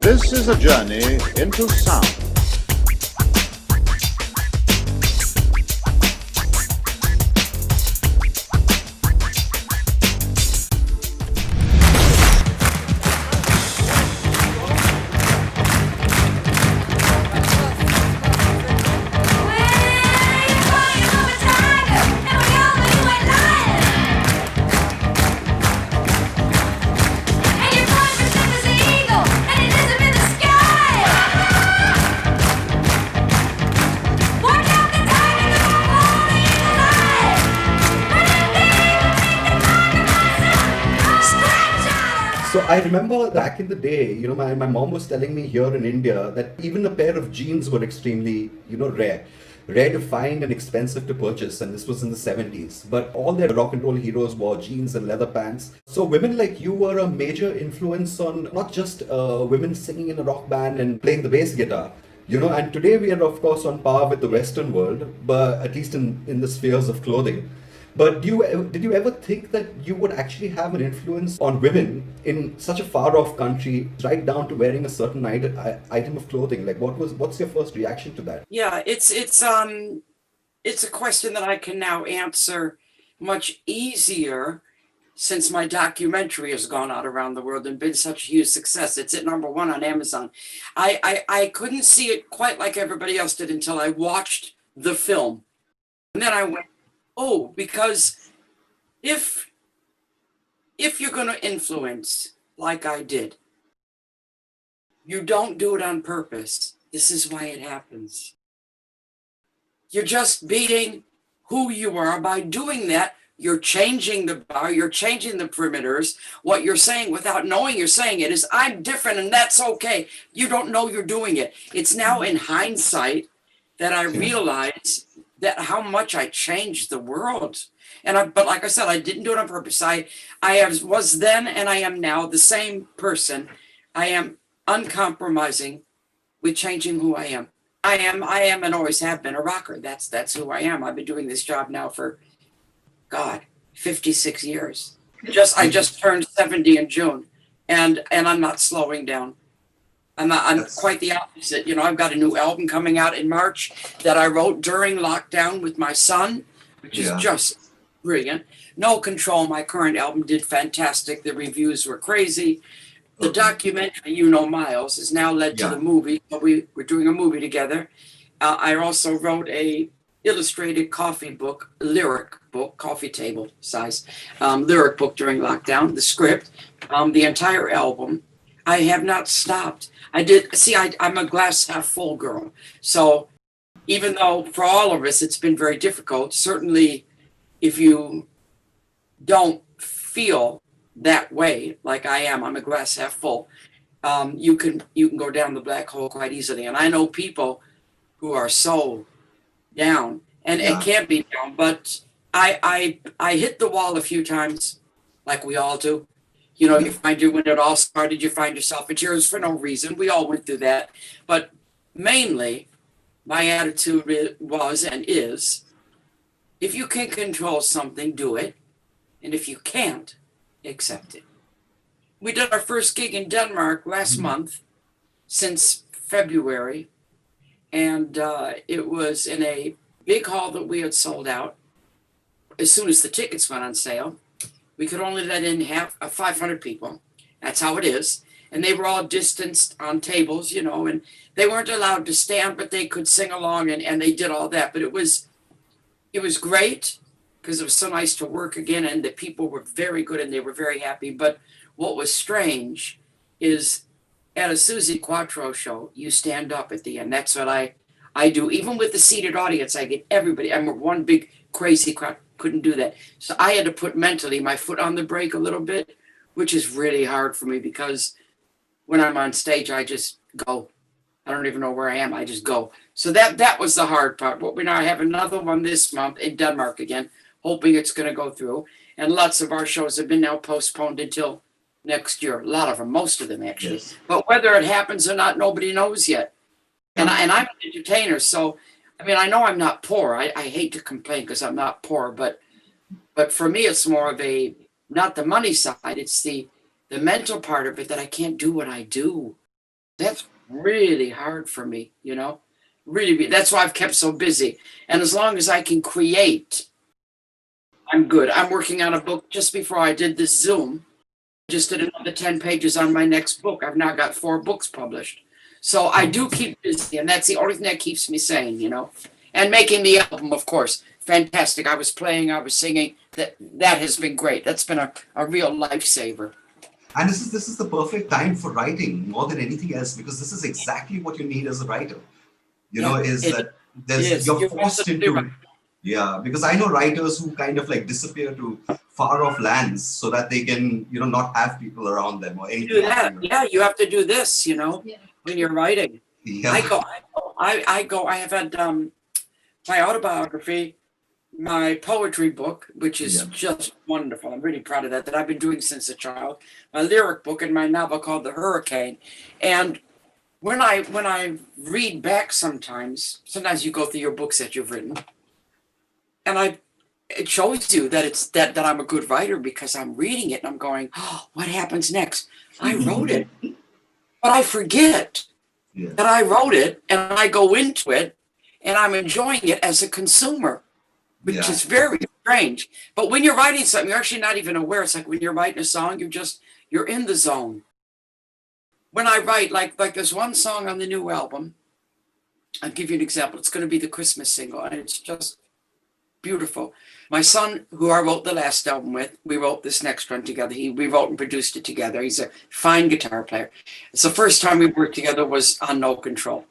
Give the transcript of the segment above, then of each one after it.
This is a journey into sound. So I remember back in the day, my mom was telling me here in India that even a pair of jeans were extremely, rare to find and expensive to purchase. And this was in the 70s. But all their rock and roll heroes wore jeans and leather pants. So women like you were a major influence on not just women singing in a rock band and playing the bass guitar. And today we are, of course, on par with the Western world, but at least in the spheres of clothing. But did you ever think that you would actually have an influence on women in such a far-off country, right down to wearing a certain item of clothing? Like, what's your first reaction to that? Yeah, it's a question that I can now answer much easier since my documentary has gone out around the world and been such a huge success. It's at #1 on Amazon. I couldn't see it quite like everybody else did until I watched the film. And then I went, oh, because if you're going to influence like I did, you don't do it on purpose. This is why it happens. You're just being who you are. By doing that, you're changing the bar, you're changing the perimeters. What you're saying without knowing you're saying it is, I'm different and that's okay. You don't know you're doing it. It's now in hindsight that I realize that how much I changed the world. But like I said, I didn't do it on purpose. I was then and I am now the same person. I am uncompromising with changing who I am. I am and always have been a rocker. That's who I am. I've been doing this job now for, God, 56 years. I just turned 70 in June, and I'm not slowing down. I'm quite the opposite. I've got a new album coming out in March that I wrote during lockdown with my son, which is just brilliant. No Control, my current album, did fantastic. The reviews were crazy. The documentary, Miles, has now led to the movie. We're doing a movie together. I also wrote a illustrated lyric book, coffee table size, lyric book during lockdown, the script, the entire album. I have not stopped. I'm a glass half full girl. So even though for all of us it's been very difficult, certainly if you don't feel that way, like I am, I'm a glass half full, you can go down the black hole quite easily. And I know people who are so down, and it can't be down, but I hit the wall a few times, like we all do. You find when it all started, you find yourself in tears for no reason. We all went through that. But mainly, my attitude was and is, if you can control something, do it. And if you can't, accept it. We did our first gig in Denmark last month, since February. And it was in a big hall that we had sold out. As soon as the tickets went on sale, we could only let in 500 people. That's how it is. And they were all distanced on tables, and they weren't allowed to stand, but they could sing along and they did all that. But it was great because it was so nice to work again, and the people were very good and they were very happy. But what was strange is at a Suzi Quatro show, you stand up at the end. That's what I do. Even with the seated audience, I get everybody. I'm one big crazy crowd. Couldn't do that. So I had to put mentally my foot on the brake a little bit, which is really hard for me because when I'm on stage, I just go. I don't even know where I am. I just go. So that was the hard part. But we now have another one this month in Denmark again, hoping it's going to go through. And lots of our shows have been now postponed until next year. A lot of them, most of them actually. Yes. But whether it happens or not, nobody knows yet. And I'm an entertainer, so I know I'm not poor. I hate to complain because I'm not poor, but for me, it's more of not the money side. It's the mental part of it that I can't do what I do. That's really hard for me, you know, really. That's why I've kept so busy. And as long as I can create, I'm good. I'm working on a book just before I did this Zoom. Just did another 10 pages on my next book. I've now got 4 books published. So I do keep busy, and that's the only thing that keeps me sane, you know. And making the album, of course, fantastic. I was playing, I was singing. That has been great. That's been a real lifesaver. And this is the perfect time for writing more than anything else, because this is exactly what you need as a writer. You know, you're forced into. Yeah, because I know writers who kind of like disappear to far off lands so that they can, you know, not have people around them or anything. Do that. Yeah, you have to do this, you know, when you're writing. Yeah. I have had my autobiography, my poetry book, which is just wonderful. I'm really proud of that I've been doing since a child. My lyric book and my novel called The Hurricane. And when I read back sometimes you go through your books that you've written, and it shows you that it's that I'm a good writer, because I'm reading it and I'm going, oh, what happens next? I wrote it, but I forget that I wrote it, and I go into it and I'm enjoying it as a consumer, which is very strange. But when you're writing something, you're actually not even aware. It's like when you're writing a song, you're in the zone. When I write, like there's one song on the new album, I'll give you an example. It's going to be the Christmas single, and it's just beautiful. My son, who I wrote the last album with, we wrote this next one together. We wrote and produced it together. He's a fine guitar player. It's the first time we worked together was on No Control.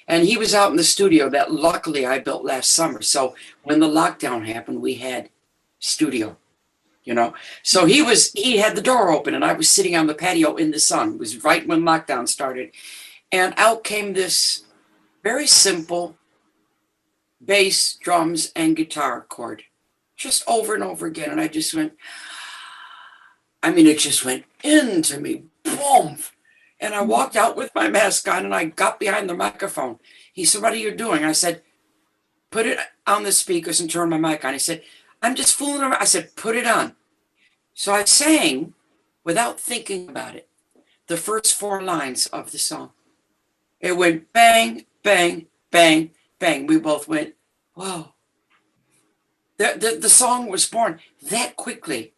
And he was out in the studio that luckily I built last summer. So when the lockdown happened, we had studio, you know. So he had the door open, and I was sitting on the patio in the sun. It was right when lockdown started. And out came this very simple bass, drums, and guitar chord, just over and over again. And I just went, it just went into me, boom. And I walked out with my mask on, and I got behind the microphone. He said, what are you doing? I said, put it on the speakers and turn my mic on. He said, I'm just fooling around. I said, put it on. So I sang, without thinking about it, the first 4 lines of the song. It went bang, bang, bang, bang. We both went, whoa. The song was born that quickly.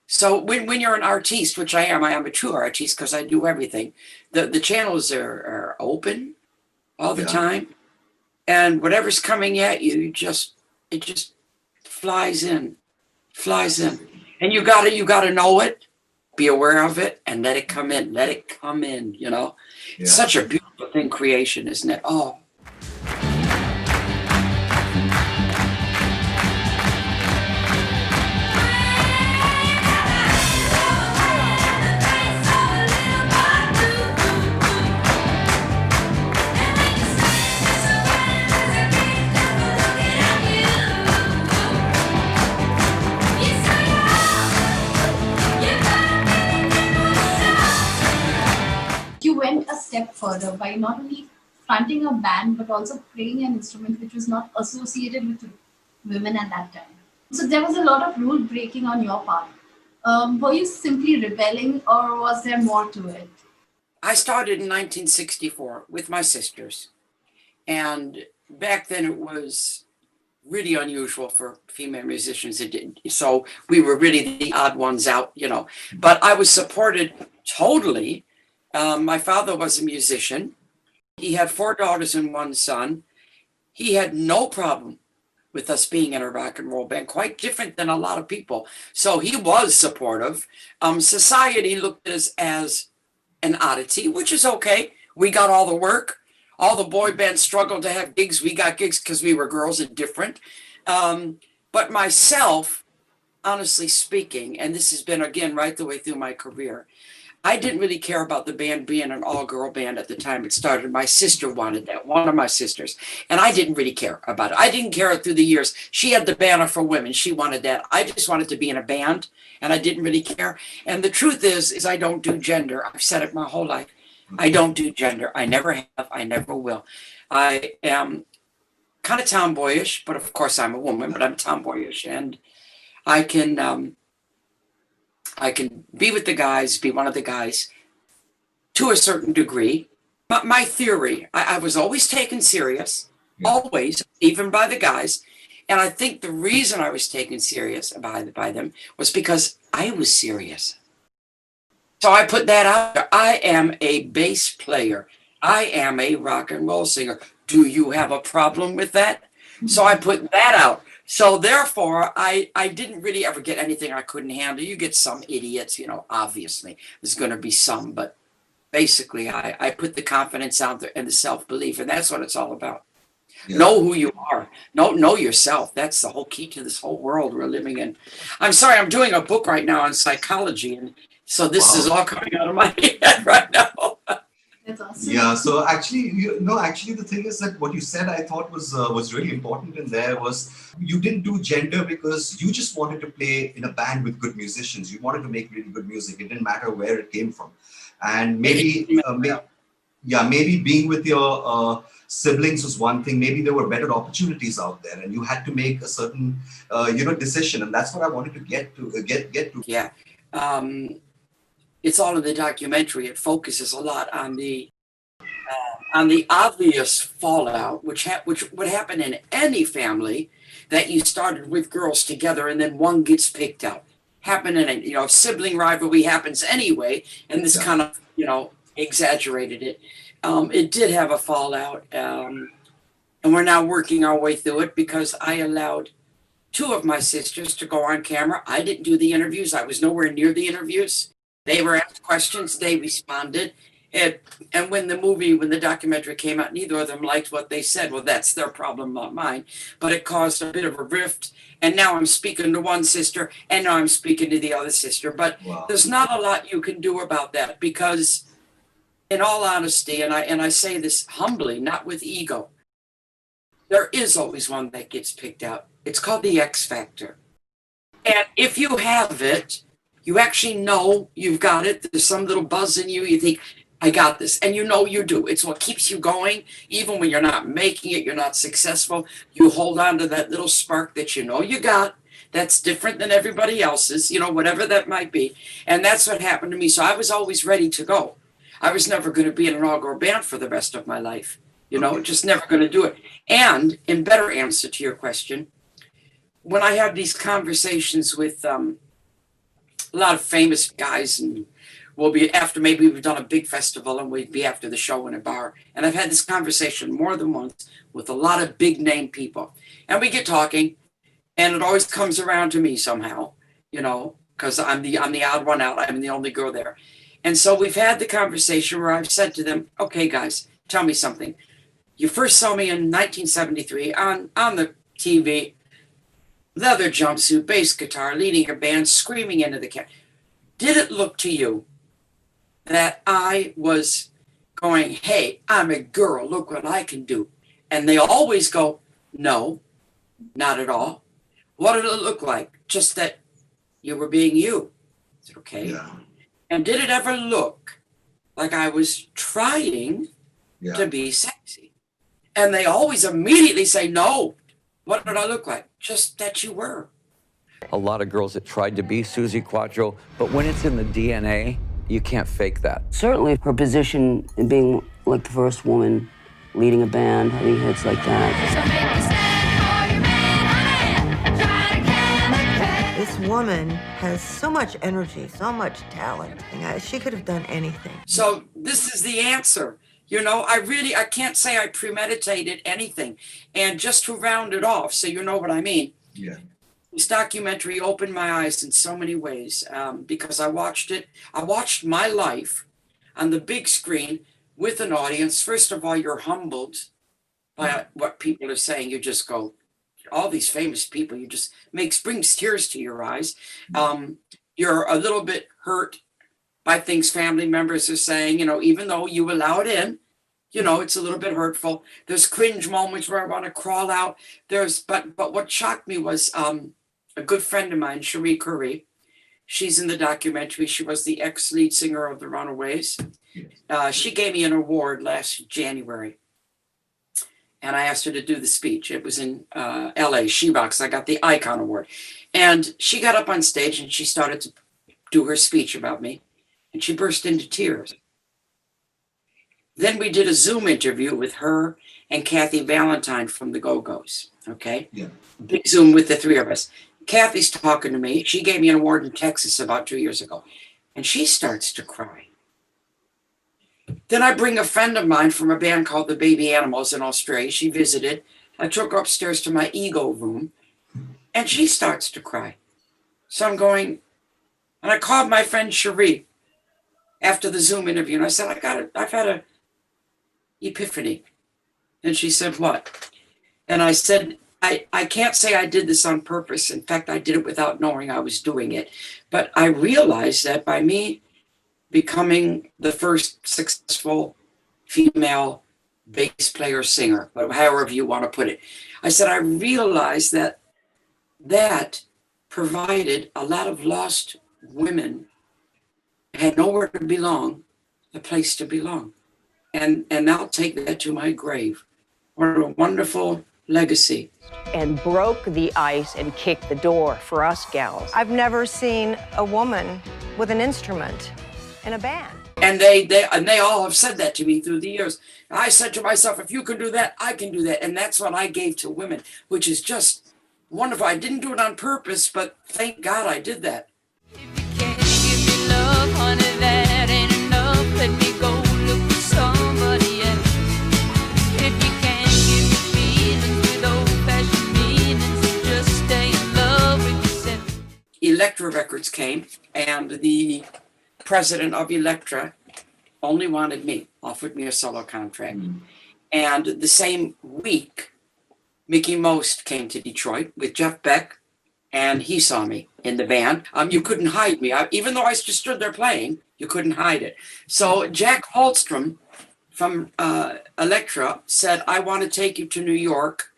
So when you're an artiste, which I am a true artiste because I do everything. The channels are open all the time, and whatever's coming at you, it just flies in, and you gotta know it, be aware of it, and let it come in. You know, it's such a beautiful thing, creation, isn't it? Oh. A step further by not only fronting a band but also playing an instrument which was not associated with women at that time. So there was a lot of rule breaking on your part. Were you simply rebelling, or was there more to it? I started in 1964 with my sisters, and back then it was really unusual for female musicians. So we were really the odd ones out, you know, but I was supported totally. My father was a musician. He had 4 daughters and 1 son. He had no problem with us being in a rock and roll band, quite different than a lot of people. So he was supportive. Society looked at us as an oddity, which is okay. We got all the work. All the boy bands struggled to have gigs. We got gigs because we were girls and different. But myself, honestly speaking, and this has been, again, right the way through my career, I didn't really care about the band being an all-girl band at the time it started. My sister wanted that, one of my sisters, and I didn't really care about it. I didn't care through the years. She had the banner for women. She wanted that. I just wanted to be in a band, and I didn't really care. And the truth is I don't do gender. I've said it my whole life. I don't do gender. I never have. I never will. I am kind of tomboyish, but of course I'm a woman, but I'm tomboyish, and I can be with the guys, be one of the guys to a certain degree, My theory, I was always taken serious, Yeah. always, even by the guys. And I think the reason I was taken serious by them was because I was serious. So I put that out there. I am a bass player. I am a rock and roll singer. Do you have a problem with that? So I put that out. So therefore, I didn't really ever get anything I couldn't handle. You get some idiots, obviously. There's going to be some, but basically I put the confidence out there and the self-belief, and that's what it's all about. Yeah. Know who you are. Know yourself. That's the whole key to this whole world we're living in. I'm sorry, I'm doing a book right now on psychology, and so this is all coming out of my head right now. That's awesome. Yeah, so actually, the thing is that what you said, I thought was really important in there was you didn't do gender because you just wanted to play in a band with good musicians. You wanted to make really good music. It didn't matter where it came from. And maybe being with your siblings was one thing. Maybe there were better opportunities out there, and you had to make a certain, decision. And that's what I wanted to get to. Yeah. It's all in the documentary. It focuses a lot on the obvious fallout, which would happen in any family that you started with girls together and then one gets picked out. Happen in a sibling rivalry happens anyway, and this kind of exaggerated it. It did have a fallout, and we're now working our way through it because I allowed 2 of my sisters to go on camera. I didn't do the interviews. I was nowhere near the interviews. They were asked questions, they responded. And when the documentary came out, neither of them liked what they said. Well, that's their problem, not mine. But it caused a bit of a rift. And now I'm speaking to one sister, and now I'm speaking to the other sister. But there's not a lot you can do about that because, in all honesty, and I say this humbly, not with ego, there is always one that gets picked out. It's called the X Factor. And if you have it, you actually know you've got it. There's some little buzz in you. You think, I got this. And you do. It's what keeps you going. Even when you're not making it, you're not successful. You hold on to that little spark that you got. That's different than everybody else's, whatever that might be. And that's what happened to me. So I was always ready to go. I was never going to be in an all-girl band for the rest of my life. Just never going to do it. And in better answer to your question, when I have these conversations with a lot of famous guys, and we'll be after, maybe we've done a big festival and we'd be after the show in a bar. And I've had this conversation more than once with a lot of big name people. And we get talking, and it always comes around to me somehow, because I'm the odd one out. I'm the only girl there. And so we've had the conversation where I've said to them, okay, guys, tell me something. You first saw me in 1973 on the TV, leather jumpsuit, bass guitar, leading a band, screaming into the camera. Did it look to you that I was going, hey, I'm a girl, look what I can do? And they always go, no, not at all. What did it look like? Just that you were being you. I said, okay. Yeah. And did it ever look like I was trying to be sexy? And they always immediately say, no. What did I look like? Just that you were. A lot of girls that tried to be Suzi Quatro, but when it's in the DNA, you can't fake that. Certainly her position in being like the first woman leading a band, having hits like that. This woman has so much energy, so much talent. She could have done anything. So this is the answer. I can't say I premeditated anything. And just to round it off, so you know what I mean. Yeah. This documentary opened my eyes in so many ways because I watched it. I watched my life on the big screen with an audience. First of all, you're humbled by what people are saying. You just go, all these famous people, you just brings tears to your eyes. You're a little bit hurt by things family members are saying, even though you allow it in, it's a little bit hurtful. There's cringe moments where I want to crawl out. But what shocked me was a good friend of mine, Cherie Curry. She's in the documentary. She was the ex-lead singer of the Runaways. She gave me an award last January. And I asked her to do the speech. It was in LA, She Rocks. I got the Icon Award. And she got up on stage and she started to do her speech about me. And she burst into tears. Then we did a Zoom interview with her and Kathy Valentine from the Go-Go's. Okay. Yeah. Big Zoom with the three of us. Kathy's talking to me. She gave me an award in Texas about 2 years ago. And she starts to cry. Then I bring a friend of mine from a band called the Baby Animals in Australia. She visited. I took her upstairs to my ego room. And she starts to cry. So I'm going, and I called my friend Cherie after the Zoom interview. And I said, I've had a epiphany. And she said, what? And I said, I can't say I did this on purpose. In fact, I did it without knowing I was doing it. But I realized that by me becoming the first successful female bass player singer, however you want to put it, I said, I realized that provided a lot of lost women had nowhere to belong, a place to belong. And I'll take that to my grave. What a wonderful legacy. And broke the ice and kicked the door for us gals. I've never seen a woman with an instrument in a band. And they all have said that to me through the years. I said to myself, if you can do that, I can do that. And that's what I gave to women, which is just wonderful. I didn't do it on purpose, but thank God I did that. If you can't give me love, honey, that ain't enough. Let me go look for somebody else. If you can't give me feelings with old-fashioned meanings, just stay in love with yourself. Elektra Records came, and the president of Elektra only wanted me, offered me a solo contract. And the same week, Mickey Most came to Detroit with Jeff Beck, and he saw me in the band. You couldn't hide me. Even though I just stood there playing, you couldn't hide it. So Jack Holstrom from Elektra said, I want to take you to New York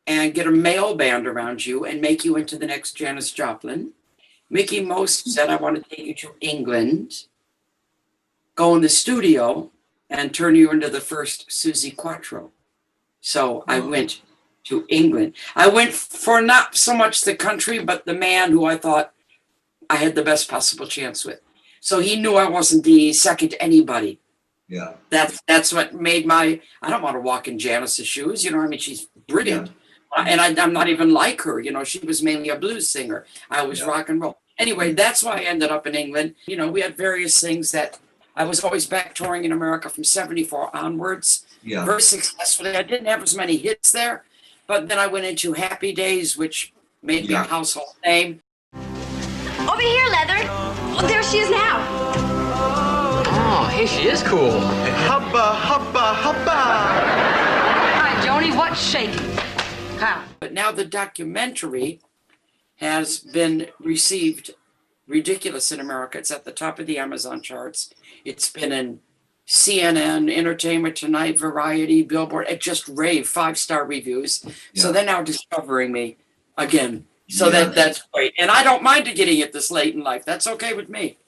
and get a male band around you and make you into the next Janis Joplin. Mickey Most said, I want to take you to England, go in the studio, and turn you into the first Suzi Quatro. So I went to England. I went for not so much the country, but the man who I thought I had the best possible chance with. So he knew I wasn't the second to anybody. Yeah. That's what made I don't want to walk in Janis's shoes. You know, I mean, she's brilliant. Yeah. And I'm not even like her. You know, she was mainly a blues singer. I was rock and roll. Anyway, that's why I ended up in England. You know, we had various things that I was always back touring in America from 74 onwards. Yeah. Very successfully. I didn't have as many hits there, but then I went into Happy Days, which made me a household name. Over here, Leather. Oh, there she is now. Oh, hey, she is cool. Hubba, hubba, hubba. Hi, Joni, what's shaking? How? But now the documentary has been received ridiculous in America. It's at the top of the Amazon charts. It's been in CNN, Entertainment Tonight, Variety, Billboard. It just raved 5-star reviews. Yeah. So they're now discovering me again. So that's great. And I don't mind getting it this late in life. That's okay with me.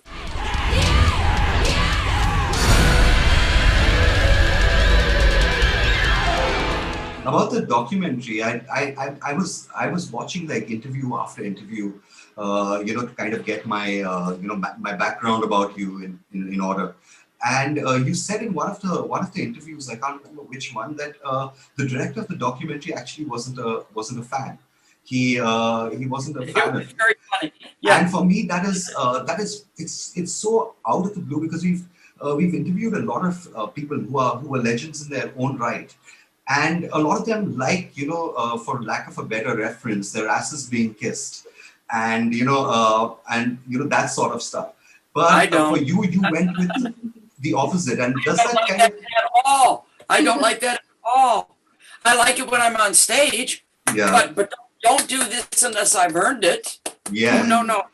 About the documentary, I was watching like interview after interview, to kind of get my my background about you in order. And you said in one of the interviews, I can't remember which one, that the director of the documentary actually wasn't a fan. He wasn't a fan. It was very funny. Yeah. And for me, that is it's so out of the blue, because we've interviewed a lot of people who are legends in their own right. And a lot of them like, for lack of a better reference, their asses being kissed and, that sort of stuff. But for you went with the opposite. And does that kind of... at all. I don't like that at all. I like it when I'm on stage, but don't do this unless I've earned it. Yeah. No.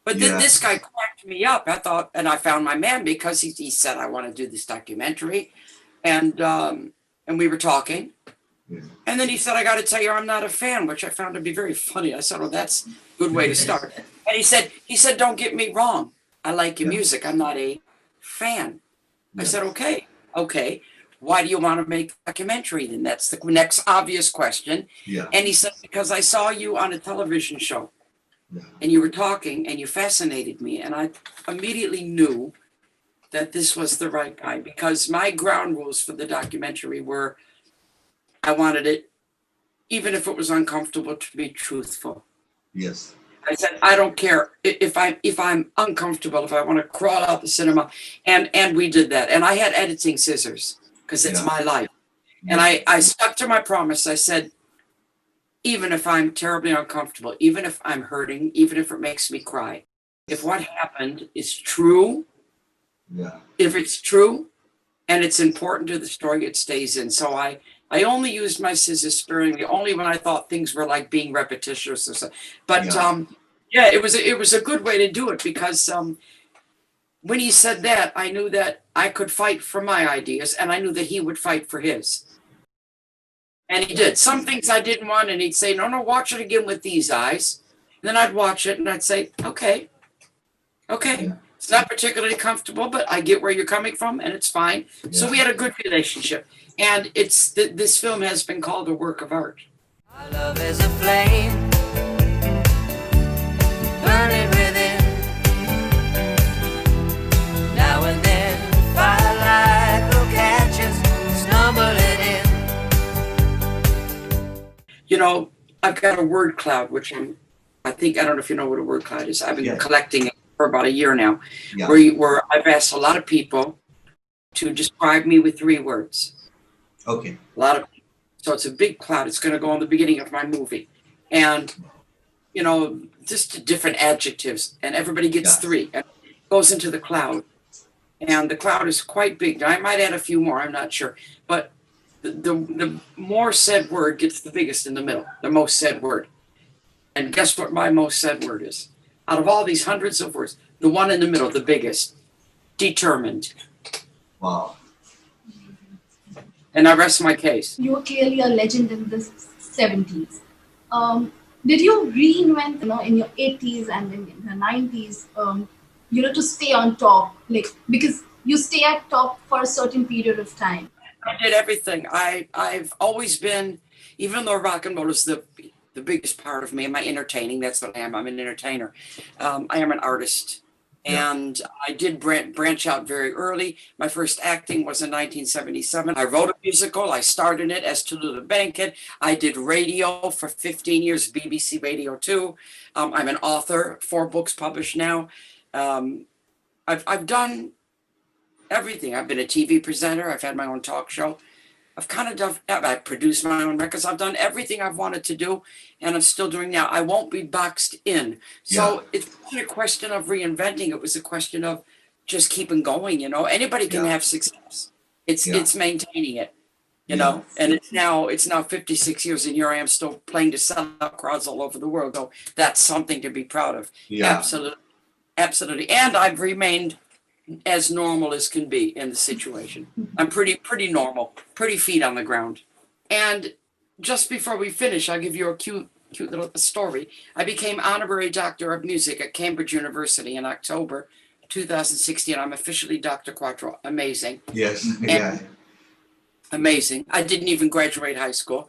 But then this guy cracked me up. I thought, and I found my man because he said, I want to do this documentary. And we were talking. Yeah. And then he said, I got to tell you, I'm not a fan, which I found to be very funny. I said, well, that's a good way to start. And he said, don't get me wrong. I like your music. I'm not a fan. I said, okay. Why do you want to make a documentary? Then that's the next obvious question. Yeah. And he said, because I saw you on a television show and you were talking and you fascinated me. And I immediately knew that this was the right guy, because my ground rules for the documentary were, I wanted it, even if it was uncomfortable, to be truthful. Yes. I said, I don't care if I'm uncomfortable, if I want to crawl out the cinema, and we did that. And I had editing scissors because it's my life. And I stuck to my promise. I said, even if I'm terribly uncomfortable, even if I'm hurting, even if it makes me cry, if what happened is true, if it's true and it's important to the story, it stays in. So I only used my scissors sparingly, only when I thought things were like being repetitious or something. But it was a good way to do it, because when he said that, I knew that I could fight for my ideas, and I knew that he would fight for his. And he did. Some things I didn't want, and he'd say, no, watch it again with these eyes. And then I'd watch it and I'd say, okay. It's not particularly comfortable, but I get where you're coming from, and it's fine. So we had a good relationship. And this film has been called a work of art. Our love is a flame, burning within. Now and then, firelight will catch us, stumbling in. You know, I've got a word cloud, which I don't know if you know what a word cloud is. I've been collecting it for about a year now, where I've asked a lot of people to describe me with 3 words. Okay. A lot of people. So it's a big cloud. It's going to go on the beginning of my movie. And, you know, just different adjectives. And everybody gets 3. And it goes into the cloud. And the cloud is quite big. Now, I might add a few more. I'm not sure. But the more said word gets the biggest in the middle. The most said word. And guess what my most said word is? Out of all these hundreds of words, the one in the middle, the biggest, determined. Wow. And I rest my case. You were clearly a legend in the 70s. Did you reinvent, in your 80s and in the 90s, to stay on top? Like, because you stay at top for a certain period of time. I did everything. I've always been, even though rock and roll is the biggest part of me, and my entertaining, that's what I am. I'm an entertainer. I am an artist. And I did branch out very early. My first acting was in 1977. I wrote a musical. I starred in it as Tallulah Bankhead. I did radio for 15 years, BBC Radio 2. I'm an author, 4 books published now. I've done everything. I've been a TV presenter. I've had my own talk show. I've produced my own records. I've done everything I've wanted to do, and I'm still doing now. I won't be boxed in. So it wasn't a question of reinventing. It was a question of just keeping going. Anybody can have success. It's maintaining it. And it's now 56 years, and here I am still playing to sell out crowds all over the world. So that's something to be proud of. Absolutely. And I've remained as normal as can be in the situation. I'm pretty normal, pretty feet on the ground. And just before we finish, I'll give you a cute little story. I became honorary doctor of music at Cambridge University in October 2016. I'm officially Dr. Quattro. Amazing. Yes. Amazing. I didn't even graduate high school.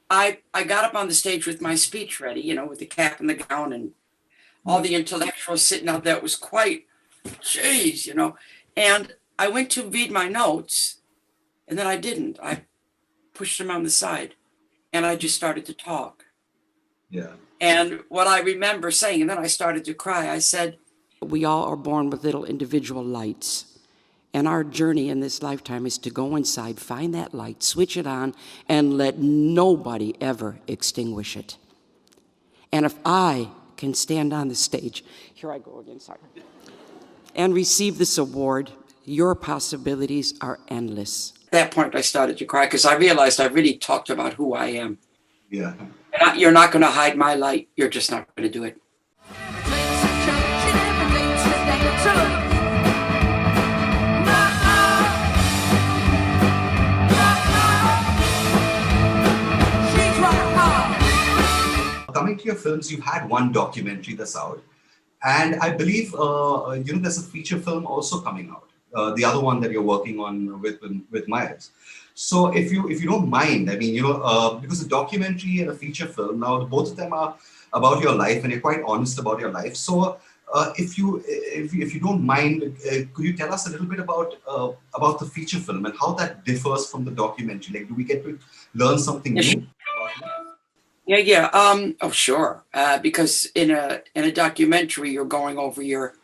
I got up on the stage with my speech ready, with the cap and the gown and all the intellectuals sitting out there. It was quite, and I went to read my notes, and then I didn't. I pushed them on the side, and I just started to talk. And what I remember saying, and then I started to cry, I said, we all are born with little individual lights, and our journey in this lifetime is to go inside, find that light, switch it on, and let nobody ever extinguish it. And if I can stand on the stage, here I go again, sorry, and receive this award, your possibilities are endless. At that point, I started to cry because I realized I really talked about who I am. And you're not going to hide my light. You're just not going to do it. Coming to your films, you've had one documentary that's out. And I believe, there's a feature film also coming out. The other one that you're working on with Myers. So if you don't mind, because a documentary and a feature film, now both of them are about your life and you're quite honest about your life. So if you don't mind, could you tell us a little bit about the feature film and how that differs from the documentary? Like, do we get to learn something new? Yeah. Oh, sure. Because in a documentary, you're going over your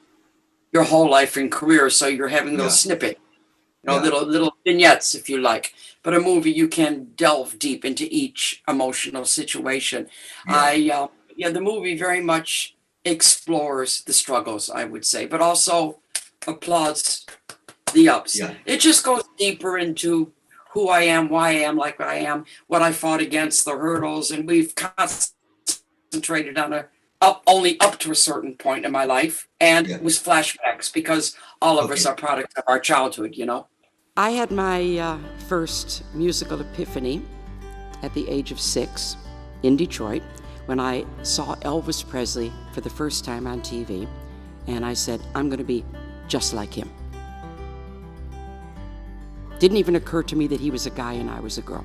whole life and career, so you're having those snippets, little vignettes, if you like. But a movie, you can delve deep into each emotional situation. The movie very much explores the struggles, I would say, but also applauds the ups. Yeah. It just goes deeper into who I am, why I am like I am, what I fought against, the hurdles, and we've concentrated on only up to a certain point in my life, and it was flashbacks because all of us are products of our childhood, I had my first musical epiphany at the age of 6 in Detroit when I saw Elvis Presley for the first time on TV, and I said, I'm going to be just like him. Didn't even occur to me that he was a guy and I was a girl.